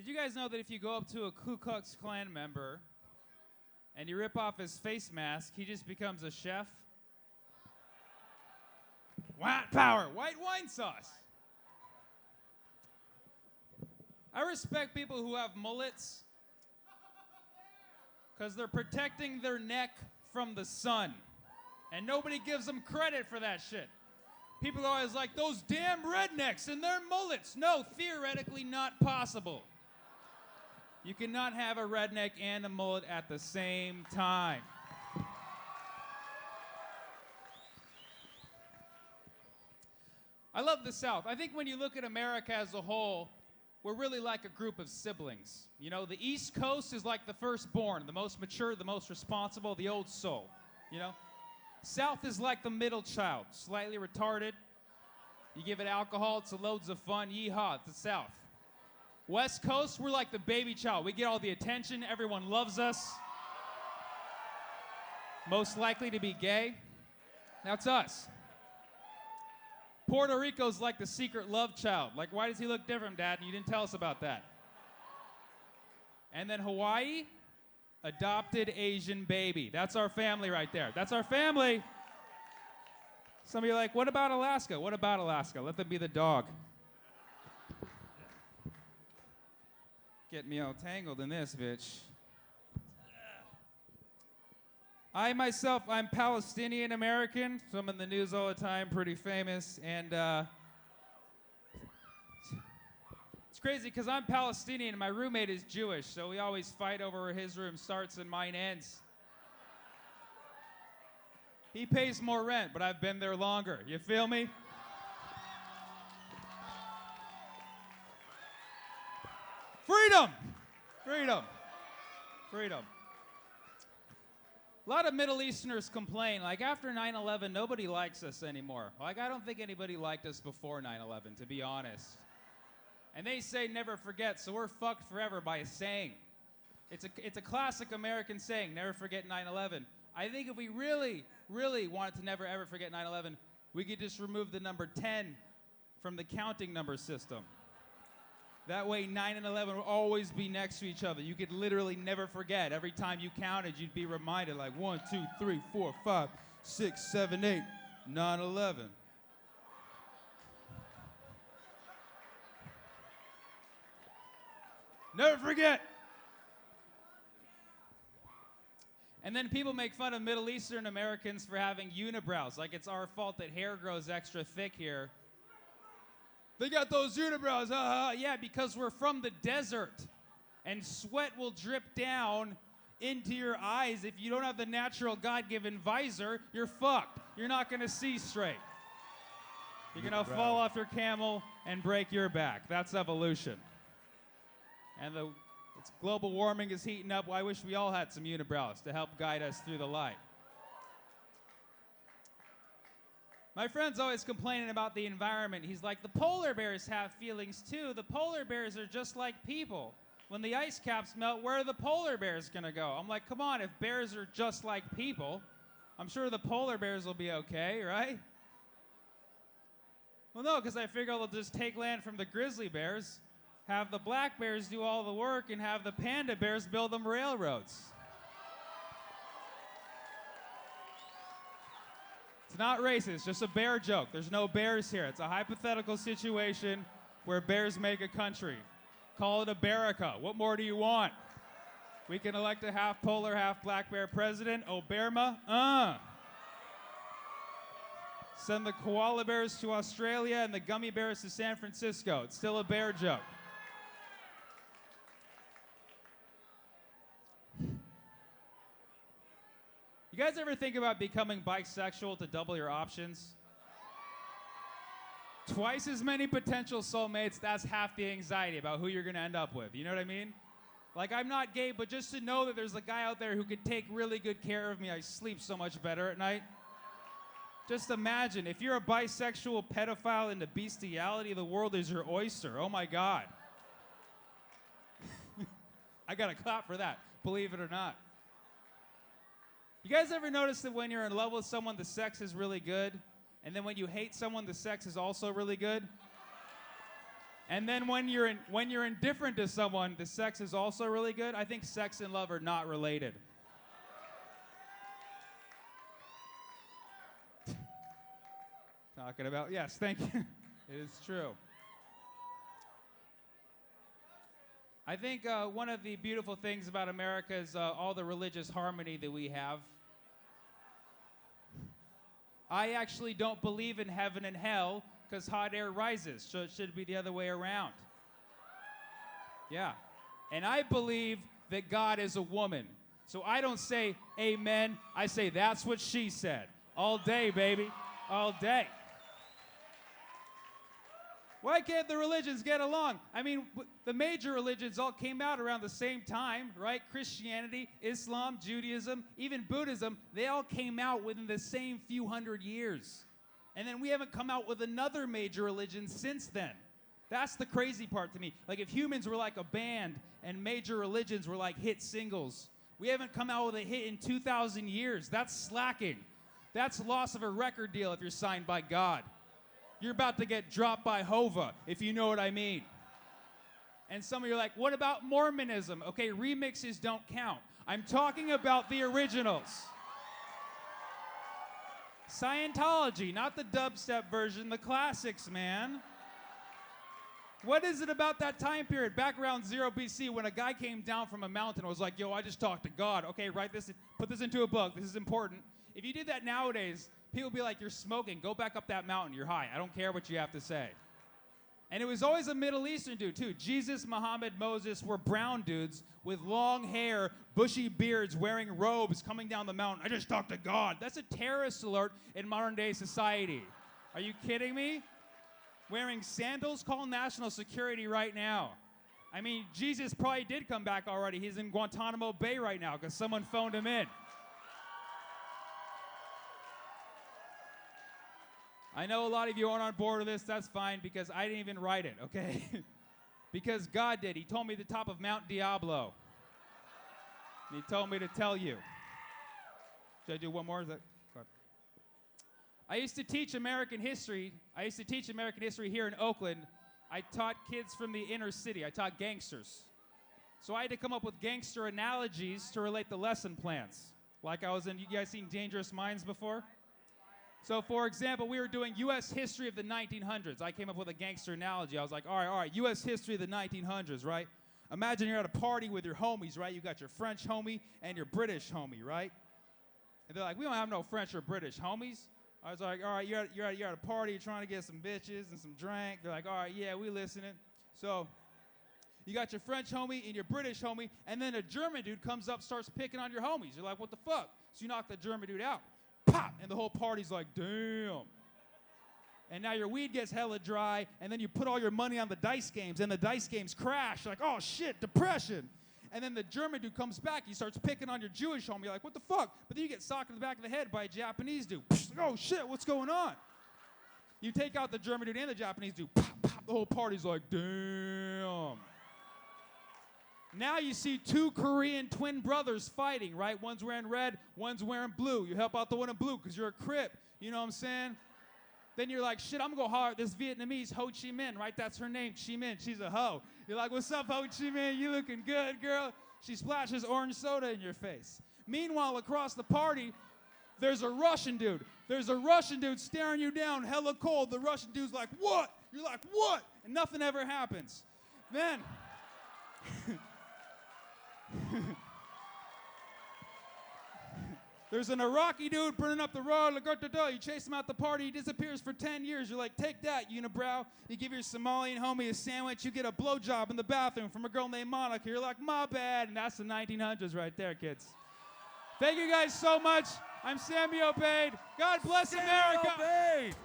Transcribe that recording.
Did you guys know that if you go up to a Ku Klux Klan member and you rip off his face mask, he just becomes a chef? White power, white wine sauce. I respect people who have mullets because they're protecting their neck from the sun. And nobody gives them credit for that shit. People are always like, those damn rednecks and their mullets. No, theoretically not possible. You cannot have a redneck and a mullet at the same time. I love the South. I think when you look at America as a whole, we're really like a group of siblings. You know, the East Coast is like the firstborn, the most mature, the most responsible, the old soul. You know? South is like the middle child, slightly retarded. You give it alcohol, it's loads of fun. Yeehaw, it's the South. West Coast, we're like the baby child. We get all the attention, everyone loves us. Most likely to be gay. That's us. Puerto Rico's like the secret love child. Like, why does he look different, Dad? You didn't tell us about that. And then Hawaii, adopted Asian baby. That's our family right there. That's our family. Some of you are like, what about Alaska? What about Alaska? Let them be the dog. Get me all tangled in this, bitch. I myself, I'm Palestinian American, so I'm in the news all the time, pretty famous, and it's crazy because I'm Palestinian and my roommate is Jewish, so we always fight over where his room starts and mine ends. He pays more rent, but I've been there longer. You feel me? Freedom! Freedom. Freedom. A lot of Middle Easterners complain, like, after 9/11, nobody likes us anymore. Like, I don't think anybody liked us before 9/11, to be honest. And they say never forget, so we're fucked forever by saying. It's a classic American saying, never forget 9/11. I think if we really, really wanted to never ever forget 9/11, we could just remove the number 10 from the counting number system. That way 9 and 11 will always be next to each other. You could literally never forget. Every time you counted, you'd be reminded, like 1, 2, 3, 4, 5, 6, 7, 8, 9, 11. Never forget. And then people make fun of Middle Eastern Americans for having unibrows, like it's our fault that hair grows extra thick here. They got those unibrows, yeah, because we're from the desert, and sweat will drip down into your eyes. If you don't have the natural God-given visor, you're fucked. You're not gonna see straight. You're gonna fall off your camel and break your back. That's evolution. And global warming is heating up. Well, I wish we all had some unibrows to help guide us through the light. My friend's always complaining about the environment. He's like, the polar bears have feelings too. The polar bears are just like people. When the ice caps melt, where are the polar bears gonna go? I'm like, come on, if bears are just like people, I'm sure the polar bears will be okay, right? Well, no, because I figure they'll just take land from the grizzly bears, have the black bears do all the work, and have the panda bears build them railroads. It's not racist, just a bear joke. There's no bears here. It's a hypothetical situation where bears make a country. Call it America. What more do you want? We can elect a half polar, half black bear president. Obama? Send the koala bears to Australia and the gummy bears to San Francisco. It's still a bear joke. You guys ever think about becoming bisexual to double your options? Twice as many potential soulmates, that's half the anxiety about who you're gonna end up with. You know what I mean? Like, I'm not gay, but just to know that there's a guy out there who could take really good care of me, I sleep so much better at night. Just imagine, if you're a bisexual pedophile and the bestiality of the world is your oyster, oh my God. I gotta clap for that, believe it or not. You guys ever notice that when you're in love with someone, the sex is really good? And then when you hate someone, the sex is also really good? And then when you're indifferent to someone, the sex is also really good. I think sex and love are not related. Talking about, yes, thank you. It is true. I think one of the beautiful things about America is all the religious harmony that we have. I actually don't believe in heaven and hell because hot air rises, so it should be the other way around. Yeah. And I believe that God is a woman. So I don't say amen, I say that's what she said. All day, baby. All day. Why can't the religions get along? I mean, the major religions all came out around the same time, right? Christianity, Islam, Judaism, even Buddhism, they all came out within the same few hundred years. And then we haven't come out with another major religion since then. That's the crazy part to me. Like if humans were like a band and major religions were like hit singles, we haven't come out with a hit in 2,000 years. That's slacking. That's loss of a record deal if you're signed by God. You're about to get dropped by Hova, if you know what I mean. And some of you are like, what about Mormonism? Okay, remixes don't count. I'm talking about the originals. Scientology, not the dubstep version, the classics, man. What is it about that time period, back around 0 BC, when a guy came down from a mountain and was like, yo, I just talked to God. Okay, write this, put this into a book. This is important. If you did that nowadays, people would be like, you're smoking. Go back up that mountain. You're high. I don't care what you have to say. And it was always a Middle Eastern dude, too. Jesus, Muhammad, Moses were brown dudes with long hair, bushy beards, wearing robes, coming down the mountain. I just talked to God. That's a terrorist alert in modern-day society. Are you kidding me? Wearing sandals? Call national security right now. I mean, Jesus probably did come back already. He's in Guantanamo Bay right now because someone phoned him in. I know a lot of you aren't on board with this. That's fine because I didn't even write it, okay? Because God did. He told me the top of Mount Diablo. And he told me to tell you. Should I do one more? Is that? I used to teach American history. I used to teach American history here in Oakland. I taught kids from the inner city. I taught gangsters. So I had to come up with gangster analogies to relate the lesson plans. Like I was in, you guys seen Dangerous Minds before? So, for example, we were doing U.S. history of the 1900s. I came up with a gangster analogy. I was like, all right, U.S. history of the 1900s, right? Imagine you're at a party with your homies, right? You got your French homie and your British homie, right? And they're like, we don't have no French or British homies. I was like, all right, you're at a party, you're trying to get some bitches and some drink. They're like, all right, yeah, we listening. So you got your French homie and your British homie, and then a German dude comes up, starts picking on your homies. You're like, what the fuck? So you knock the German dude out. Pop! And the whole party's like, damn. And now your weed gets hella dry, and then you put all your money on the dice games, and the dice games crash. You're like, oh shit, depression. And then the German dude comes back, he starts picking on your Jewish homie. You're like, what the fuck? But then you get socked in the back of the head by a Japanese dude. Like, oh shit, what's going on? You take out the German dude and the Japanese dude. Pop, pop. The whole party's like, damn. Now you see two Korean twin brothers fighting, right? One's wearing red, one's wearing blue. You help out the one in blue because you're a Crip. You know what I'm saying? Then you're like, shit, I'm going to go holler at this Vietnamese Ho Chi Minh, right? That's her name, Chi Minh. She's a hoe. You're like, what's up, Ho Chi Minh? You looking good, girl? She splashes orange soda in your face. Meanwhile, across the party, there's a Russian dude. There's a Russian dude staring you down, hella cold. The Russian dude's like, what? You're like, what? And nothing ever happens. Then... There's an Iraqi dude burning up the road. You chase him out the party. He disappears for 10 years. You're like, take that, unibrow. You give your Somalian homie a sandwich. You get a blowjob in the bathroom from a girl named Monica. You're like, my bad. And that's the 1900s right there, kids. Thank you guys so much. I'm Sammy Obeid. God bless America. Sammy Obeid.